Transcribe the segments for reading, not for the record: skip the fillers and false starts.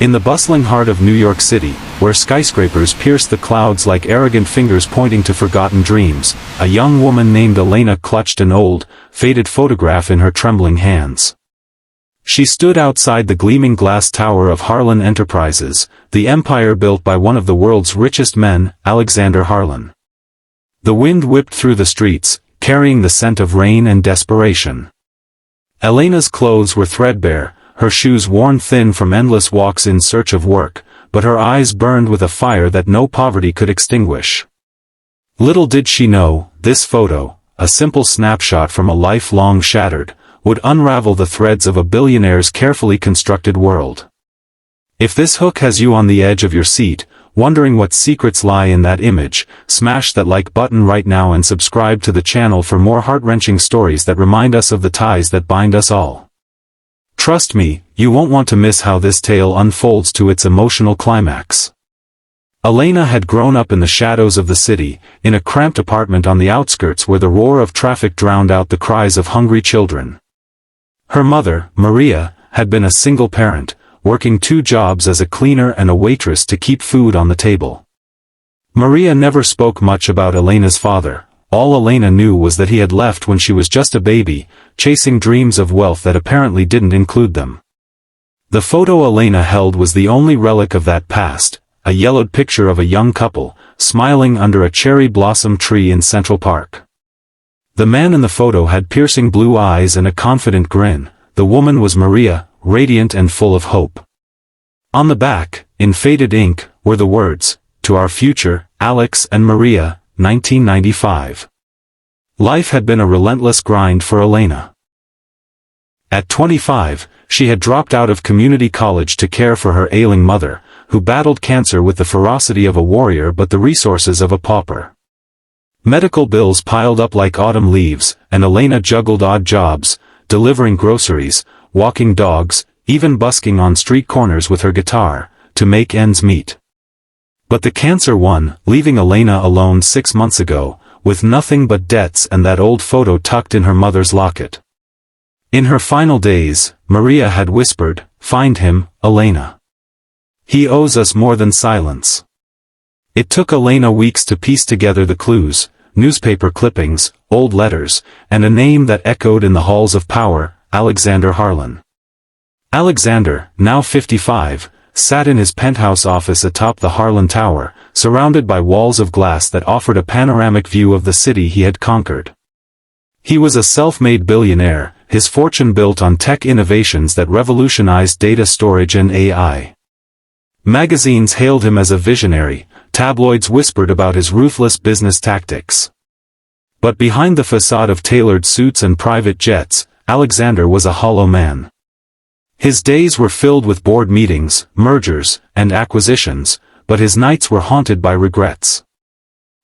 In the bustling heart of New York City, where skyscrapers pierce the clouds like arrogant fingers pointing to forgotten dreams, a young woman named Elena clutched an old, faded photograph in her trembling hands. She stood outside the gleaming glass tower of Harlan Enterprises, the empire built by one of the world's richest men, Alexander Harlan. The wind whipped through the streets, carrying the scent of rain and desperation. Elena's clothes were threadbare, her shoes worn thin from endless walks in search of work, but her eyes burned with a fire that no poverty could extinguish. Little did she know, this photo, a simple snapshot from a life long shattered, would unravel the threads of a billionaire's carefully constructed world. If this hook has you on the edge of your seat, wondering what secrets lie in that image, smash that like button right now and subscribe to the channel for more heart-wrenching stories that remind us of the ties that bind us all. Trust me, you won't want to miss how this tale unfolds to its emotional climax. Elena had grown up in the shadows of the city, in a cramped apartment on the outskirts where the roar of traffic drowned out the cries of hungry children. Her mother, Maria, had been a single parent, working 2 jobs as a cleaner and a waitress to keep food on the table. Maria never spoke much about Elena's father. All Elena knew was that he had left when she was just a baby, chasing dreams of wealth that apparently didn't include them. The photo Elena held was the only relic of that past, a yellowed picture of a young couple, smiling under a cherry blossom tree in Central Park. The man in the photo had piercing blue eyes and a confident grin. The woman was Maria, radiant and full of hope. On the back, in faded ink, were the words, "To our future, Alex and Maria, 1995. Life had been a relentless grind for Elena. At 25, she had dropped out of community college to care for her ailing mother, who battled cancer with the ferocity of a warrior but the resources of a pauper. Medical bills piled up like autumn leaves, and Elena juggled odd jobs, delivering groceries, walking dogs, even busking on street corners with her guitar, to make ends meet. But the cancer won, leaving Elena alone 6 months ago, with nothing but debts and that old photo tucked in her mother's locket. In her final days, Maria had whispered, "Find him, Elena. He owes us more than silence." It took Elena weeks to piece together the clues, newspaper clippings, old letters, and a name that echoed in the halls of power, Alexander Harlan. Alexander, now 55, sat in his penthouse office atop the Harlan Tower, surrounded by walls of glass that offered a panoramic view of the city he had conquered. He was a self-made billionaire, his fortune built on tech innovations that revolutionized data storage and AI. Magazines hailed him as a visionary, tabloids whispered about his ruthless business tactics. But behind the facade of tailored suits and private jets, Alexander was a hollow man. His days were filled with board meetings, mergers, and acquisitions, but his nights were haunted by regrets.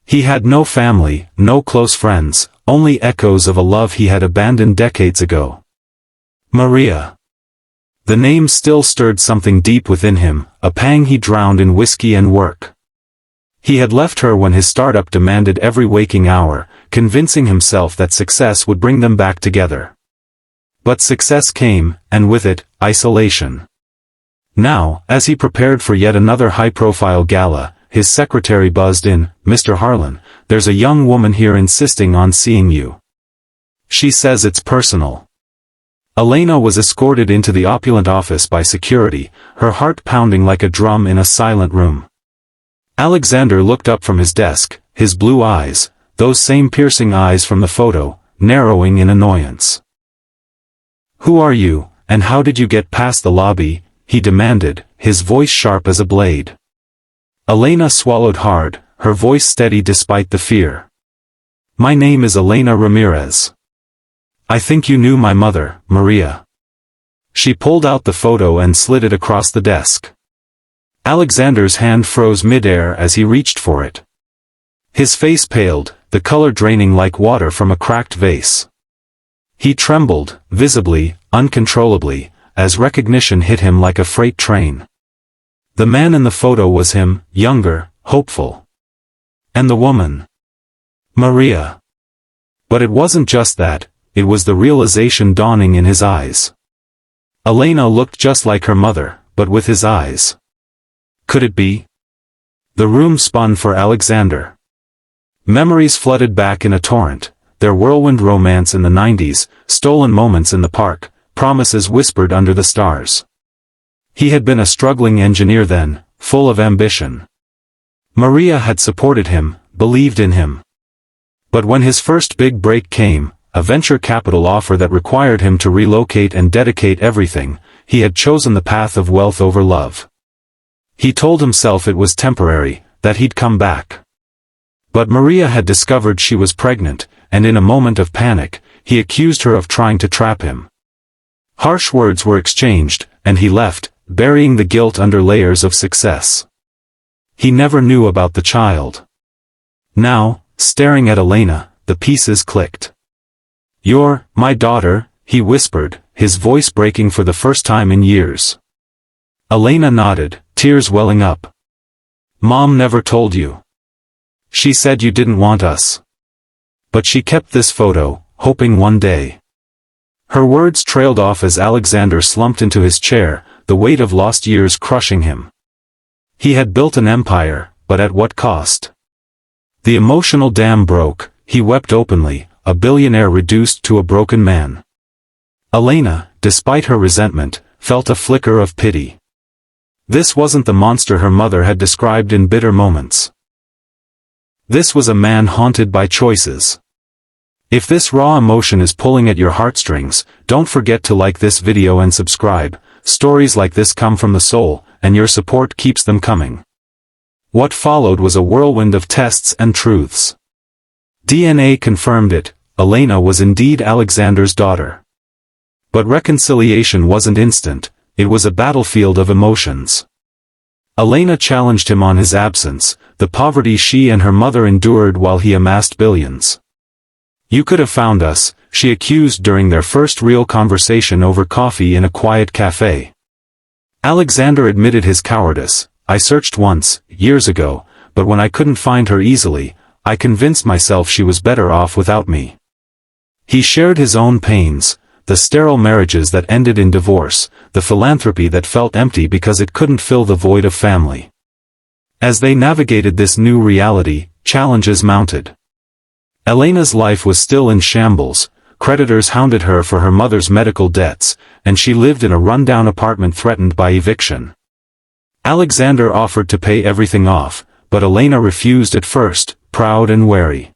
He had no family, no close friends, only echoes of a love he had abandoned decades ago. Maria. The name still stirred something deep within him, a pang he drowned in whiskey and work. He had left her when his startup demanded every waking hour, convincing himself that success would bring them back together. But success came, and with it, isolation. Now, as he prepared for yet another high-profile gala, his secretary buzzed in, "Mr. Harlan, there's a young woman here insisting on seeing you. She says it's personal." Elena was escorted into the opulent office by security, her heart pounding like a drum in a silent room. Alexander looked up from his desk, his blue eyes, those same piercing eyes from the photo, narrowing in annoyance. "Who are you, and how did you get past the lobby?" he demanded, his voice sharp as a blade. Elena swallowed hard, her voice steady despite the fear. "My name is Elena Ramirez. I think you knew my mother, Maria." She pulled out the photo and slid it across the desk. Alexander's hand froze midair as he reached for it. His face paled, the color draining like water from a cracked vase. He trembled, visibly, uncontrollably, as recognition hit him like a freight train. The man in the photo was him, younger, hopeful. And the woman. Maria. But it wasn't just that, it was the realization dawning in his eyes. Elena looked just like her mother, but with his eyes. Could it be? The room spun for Alexander. Memories flooded back in a torrent, their whirlwind romance in the 90s, stolen moments in the park, promises whispered under the stars. He had been a struggling engineer then, full of ambition. Maria had supported him, believed in him. But when his first big break came, a venture capital offer that required him to relocate and dedicate everything, he had chosen the path of wealth over love. He told himself it was temporary, that he'd come back. But Maria had discovered she was pregnant, and in a moment of panic, he accused her of trying to trap him. Harsh words were exchanged, and he left, burying the guilt under layers of success. He never knew about the child. Now, staring at Elena, the pieces clicked. "You're my daughter," he whispered, his voice breaking for the first time in years. Elena nodded, tears welling up. "Mom never told you. She said you didn't want us. But she kept this photo, hoping one day." Her words trailed off as Alexander slumped into his chair, the weight of lost years crushing him. He had built an empire, but at what cost? The emotional dam broke, he wept openly, a billionaire reduced to a broken man. Elena, despite her resentment, felt a flicker of pity. This wasn't the monster her mother had described in bitter moments. This was a man haunted by choices. If this raw emotion is pulling at your heartstrings, don't forget to like this video and subscribe. Stories like this come from the soul, and your support keeps them coming. What followed was a whirlwind of tests and truths. DNA confirmed it, Elena was indeed Alexander's daughter. But reconciliation wasn't instant, it was a battlefield of emotions. Elena challenged him on his absence, the poverty she and her mother endured while he amassed billions. "You could have found us," she accused during their first real conversation over coffee in a quiet cafe. Alexander admitted his cowardice. "I searched once, years ago, but when I couldn't find her easily, I convinced myself she was better off without me." He shared his own pains, the sterile marriages that ended in divorce, the philanthropy that felt empty because it couldn't fill the void of family. As they navigated this new reality, challenges mounted. Elena's life was still in shambles, creditors hounded her for her mother's medical debts, and she lived in a rundown apartment threatened by eviction. Alexander offered to pay everything off, but Elena refused at first, proud and wary.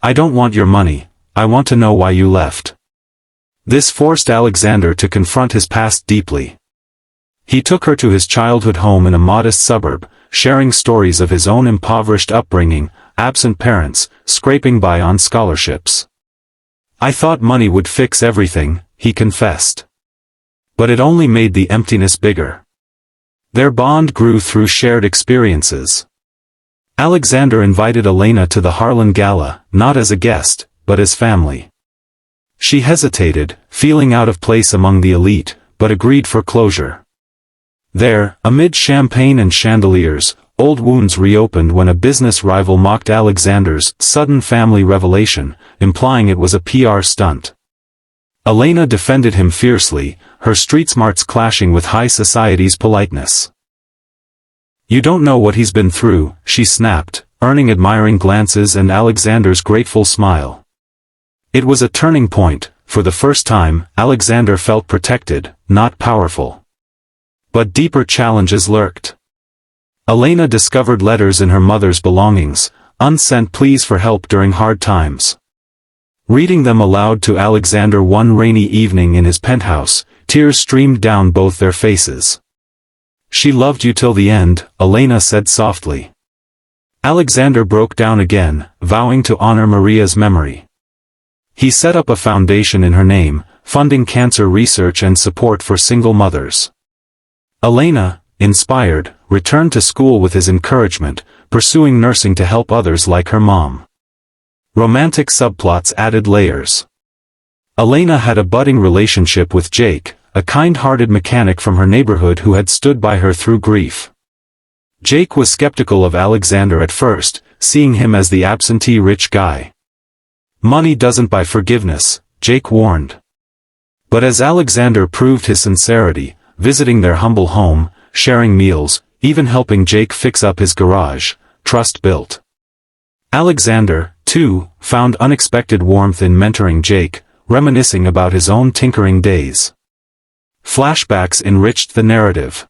"I don't want your money, I want to know why you left." This forced Alexander to confront his past deeply. He took her to his childhood home in a modest suburb, sharing stories of his own impoverished upbringing, absent parents, scraping by on scholarships. "I thought money would fix everything," he confessed. But it only made the emptiness bigger. Their bond grew through shared experiences. Alexander invited Elena to the Harlan Gala, not as a guest, but as family. She hesitated, feeling out of place among the elite, but agreed for closure. There, amid champagne and chandeliers, old wounds reopened when a business rival mocked Alexander's sudden family revelation, implying it was a PR stunt. Elena defended him fiercely, her street smarts clashing with high society's politeness. "You don't know what he's been through," she snapped, earning admiring glances and Alexander's grateful smile. It was a turning point. For the first time, Alexander felt protected, not powerful. But deeper challenges lurked. Elena discovered letters in her mother's belongings, unsent pleas for help during hard times. Reading them aloud to Alexander one rainy evening in his penthouse, tears streamed down both their faces. "She loved you till the end," Elena said softly. Alexander broke down again, vowing to honor Maria's memory. He set up a foundation in her name, funding cancer research and support for single mothers. Elena, inspired, returned to school with his encouragement, pursuing nursing to help others like her mom. Romantic subplots added layers. Elena had a budding relationship with Jake, a kind-hearted mechanic from her neighborhood who had stood by her through grief. Jake was skeptical of Alexander at first, seeing him as the absentee rich guy. "Money doesn't buy forgiveness," Jake warned. But as Alexander proved his sincerity, visiting their humble home, sharing meals, even helping Jake fix up his garage. Trust built. Alexander, too, found unexpected warmth in mentoring Jake, reminiscing about his own tinkering days. Flashbacks enriched the narrative.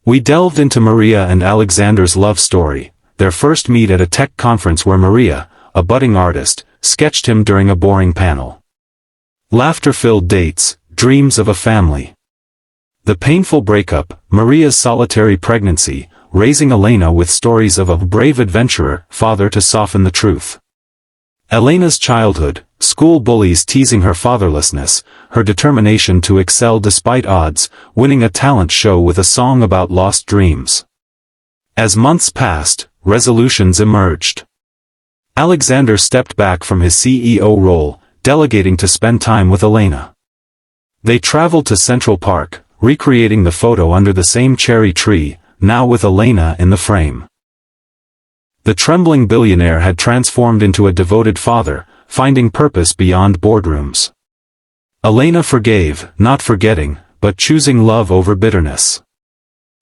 We delved into Maria and Alexander's love story, their first meet at a tech conference where Maria, a budding artist, sketched him during a boring panel. Laughter-filled dates, dreams of a family. The painful breakup, Maria's solitary pregnancy, raising Elena with stories of a brave adventurer, father to soften the truth. Elena's childhood, school bullies teasing her fatherlessness, her determination to excel despite odds, winning a talent show with a song about lost dreams. As months passed, resolutions emerged. Alexander stepped back from his CEO role, delegating to spend time with Elena. They traveled to Central Park, recreating the photo under the same cherry tree, now with Elena in the frame. The trembling billionaire had transformed into a devoted father, finding purpose beyond boardrooms. Elena forgave, not forgetting, but choosing love over bitterness.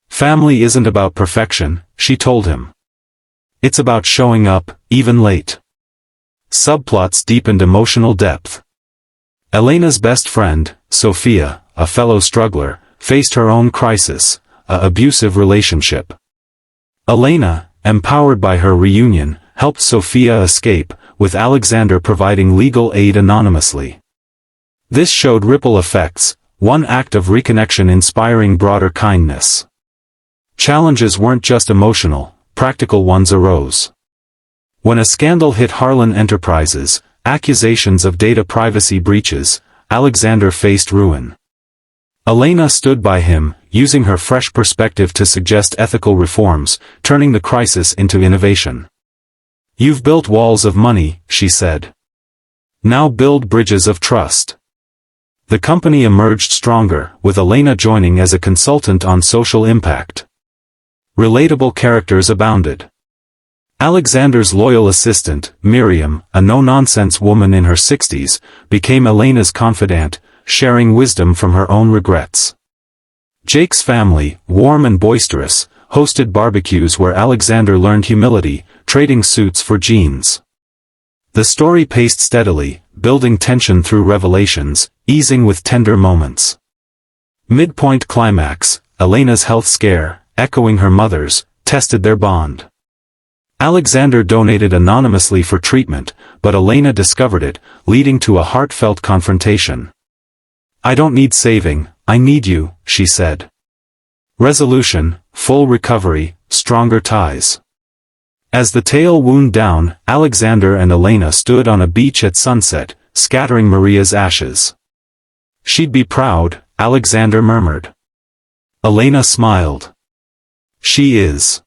Family isn't about perfection, she told him. It's about showing up, even late. Subplots deepened emotional depth. Elena's best friend, Sophia, a fellow struggler, faced her own crisis, an abusive relationship. Elena, empowered by her reunion, helped Sophia escape, with Alexander providing legal aid anonymously. This showed ripple effects, one act of reconnection inspiring broader kindness. Challenges weren't just emotional, practical ones arose. When a scandal hit Harlan Enterprises, accusations of data privacy breaches, Alexander faced ruin. Elena stood by him, using her fresh perspective to suggest ethical reforms, turning the crisis into innovation. "You've built walls of money," she said. "Now build bridges of trust." The company emerged stronger, with Elena joining as a consultant on social impact. Relatable characters abounded. Alexander's loyal assistant, Miriam, a no-nonsense woman in her 60s, became Elena's confidant, sharing wisdom from her own regrets. Jake's family, warm and boisterous, hosted barbecues where Alexander learned humility, trading suits for jeans. The story paced steadily, building tension through revelations, easing with tender moments. Midpoint climax, Elena's health scare, echoing her mother's, tested their bond. Alexander donated anonymously for treatment, but Elena discovered it, leading to a heartfelt confrontation. "I don't need saving, I need you," she said. Resolution, full recovery, stronger ties. As the tale wound down, Alexander and Elena stood on a beach at sunset, scattering Maria's ashes. "She'd be proud," Alexander murmured. Elena smiled. "She is."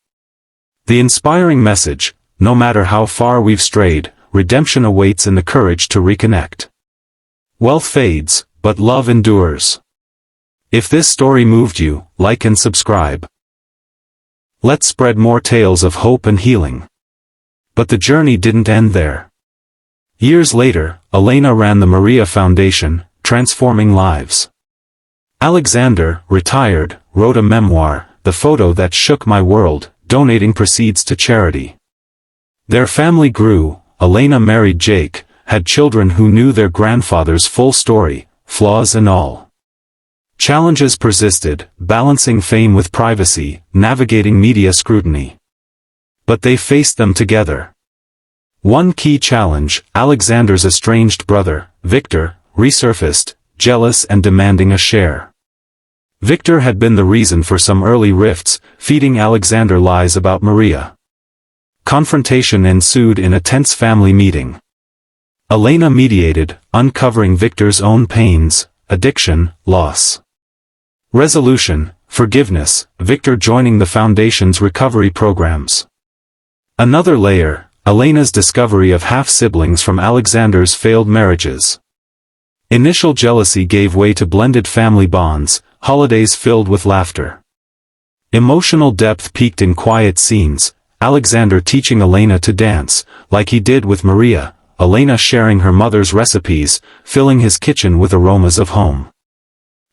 The inspiring message, no matter how far we've strayed, redemption awaits in the courage to reconnect. Wealth fades, but love endures. If this story moved you, like and subscribe. Let's spread more tales of hope and healing. But the journey didn't end there. Years later, Elena ran the Maria Foundation, transforming lives. Alexander, retired, wrote a memoir, The Photo That Shook My World, donating proceeds to charity. Their family grew. Elena married Jake, had children who knew their grandfather's full story, flaws and all. Challenges persisted, balancing fame with privacy, navigating media scrutiny. But they faced them together. One key challenge, Alexander's estranged brother, Victor, resurfaced, jealous and demanding a share. Victor had been the reason for some early rifts, feeding Alexander lies about Maria. Confrontation ensued in a tense family meeting. Elena mediated, uncovering Victor's own pains, addiction, loss. Resolution, forgiveness, Victor joining the Foundation's recovery programs. Another layer, Elena's discovery of half-siblings from Alexander's failed marriages. Initial jealousy gave way to blended family bonds, holidays filled with laughter. Emotional depth peaked in quiet scenes, Alexander teaching Elena to dance, like he did with Maria, Elena sharing her mother's recipes, filling his kitchen with aromas of home.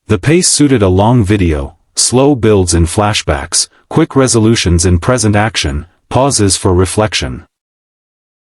The pace suited a long video, slow builds in flashbacks, quick resolutions in present action, pauses for reflection.